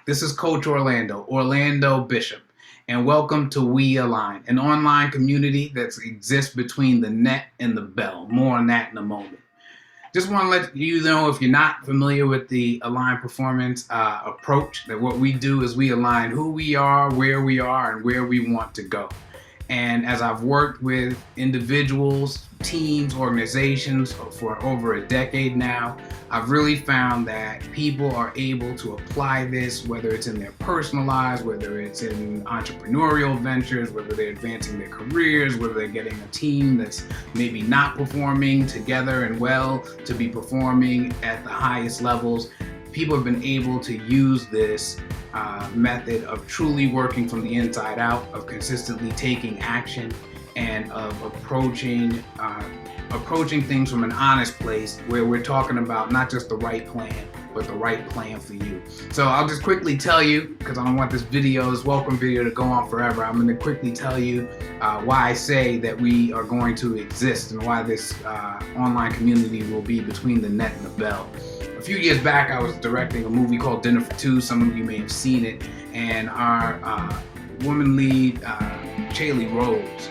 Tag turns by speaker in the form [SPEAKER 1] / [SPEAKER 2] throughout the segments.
[SPEAKER 1] This is Coach Orlando Bishop, and welcome to WeAlign, an online community that exists between the net and the bell. More on that in a moment. Just want to let you know, if you're not familiar with the Align Performance approach, that what we do is we align who we are, and where we want to go. And as I've worked with individuals, teams, organizations for over a decade now, I've really found that people are able to apply this, whether it's in their personal lives, whether it's in entrepreneurial ventures, whether they're advancing their careers, whether they're getting a team that's maybe not performing together and well to be performing at the highest levels. People have been able to use this method of truly working from the inside out, of consistently taking action, and of approaching things from an honest place where we're talking about not just the right plan, but the right plan for you. So I'll just quickly tell you, because I don't want this welcome video to go on forever, I'm going to quickly tell you why I say that we are going to exist and why this online community will be between the net and the bell. A few years back, I was directing a movie called Dinner for Two. Some of you may have seen it. And our woman lead, Chaley Rose,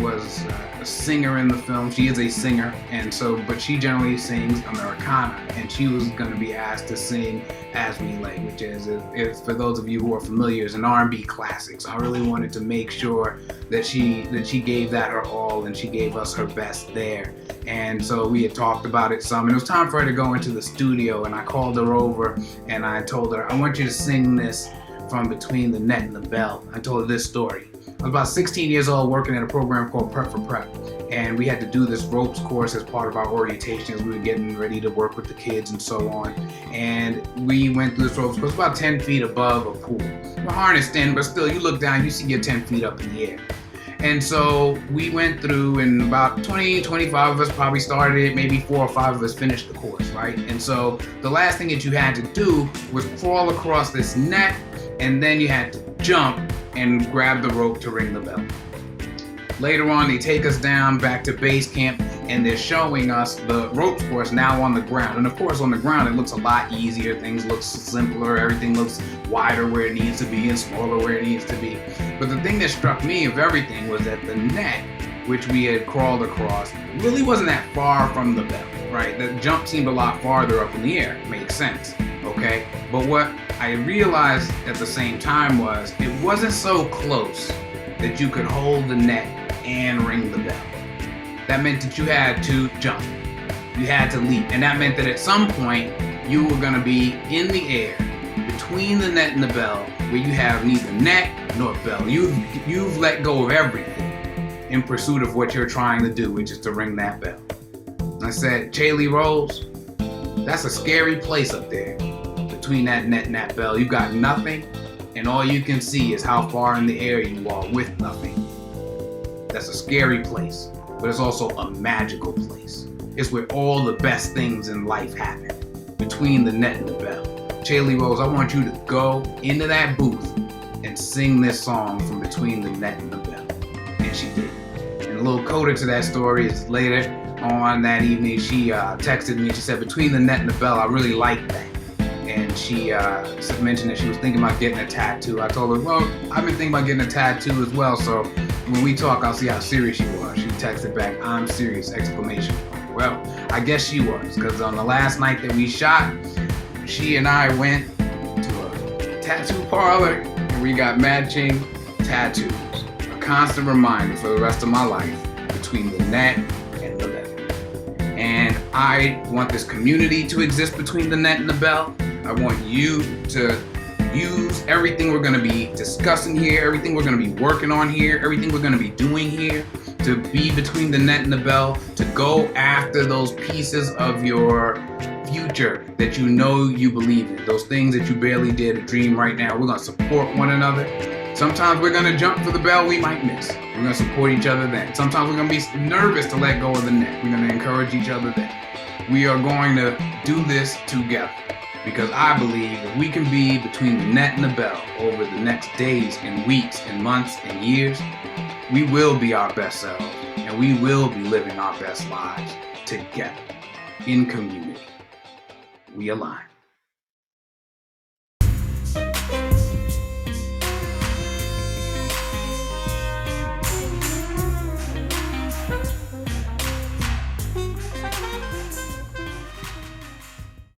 [SPEAKER 1] was a singer in the film. She is a singer, but she generally sings Americana, and she was going to be asked to sing As We Lay, which is, for those of you who are familiar, is an R&B classic. So I really wanted to make sure that she gave that her all, and she gave us her best there. And so we had talked about it some, and it was time for her to go into the studio, and I called her over and I told her, I want you to sing this from between the net and the bell. I told her this story. I was about 16 years old, working at a program called Prep for Prep, and we had to do this ropes course as part of our orientation as we were getting ready to work with the kids and so on. And we went through this ropes course about 10 feet above a pool. We're harnessed in, but still, you look down, you see you're 10 feet up in the air. And so we went through, and about 20, 25 of us probably started it, maybe 4 or 5 of us finished the course, right? And so the last thing that you had to do was crawl across this net, and then you had to jump and grab the rope to ring the bell. Later on, they take us down back to base camp, and they're showing us the ropes course now on the ground. And of course, on the ground, it looks a lot easier. Things look simpler. Everything looks wider where it needs to be and smaller where it needs to be. But the thing that struck me of everything was that the net, which we had crawled across, really wasn't that far from the bell, right? The jump seemed a lot farther up in the air. It made sense, okay? But what I realized at the same time was it wasn't so close that you could hold the net and ring the bell. That meant that you had to jump, you had to leap, and that meant that at some point you were going to be in the air between the net and the bell, where you have neither net nor bell. You've let go of everything in pursuit of what you're trying to do, which is to ring that bell. And I said, Chaley Rose, that's a scary place up there between that net and that bell. You got nothing, and all you can see is how far in the air you are with nothing. That's a scary place, but it's also a magical place. It's where all the best things in life happen, between the net and the bell. Chaley Rose, I want you to go into that booth and sing this song from between the net and the bell. And she did. And a little coda to that story is later on that evening, she texted me and she said, between the net and the bell, I really like that. And she mentioned that she was thinking about getting a tattoo. I told her, well, I've been thinking about getting a tattoo as well, so when we talk, I'll see how serious you are. She texted back, I'm serious, exclamation point. Well, I guess she was, because on the last night that we shot, she and I went to a tattoo parlor and we got matching tattoos. A constant reminder for the rest of my life, between the net and the bell. And I want this community to exist between the net and the bell. I want you to use everything we're going to be discussing here, everything we're going to be working on here, everything we're going to be doing here to be between the net and the bell, to go after those pieces of your future that you know you believe in, those things that you barely dare to dream right now. We're going to support one another. Sometimes we're going to jump for the bell we might miss. We're going to support each other then. Sometimes we're going to be nervous to let go of the net. We're going to encourage each other then. We are going to do this together, because I believe if we can be between the net and the bell over the next days and weeks and months and years, we will be our best selves, and we will be living our best lives together in community. We align.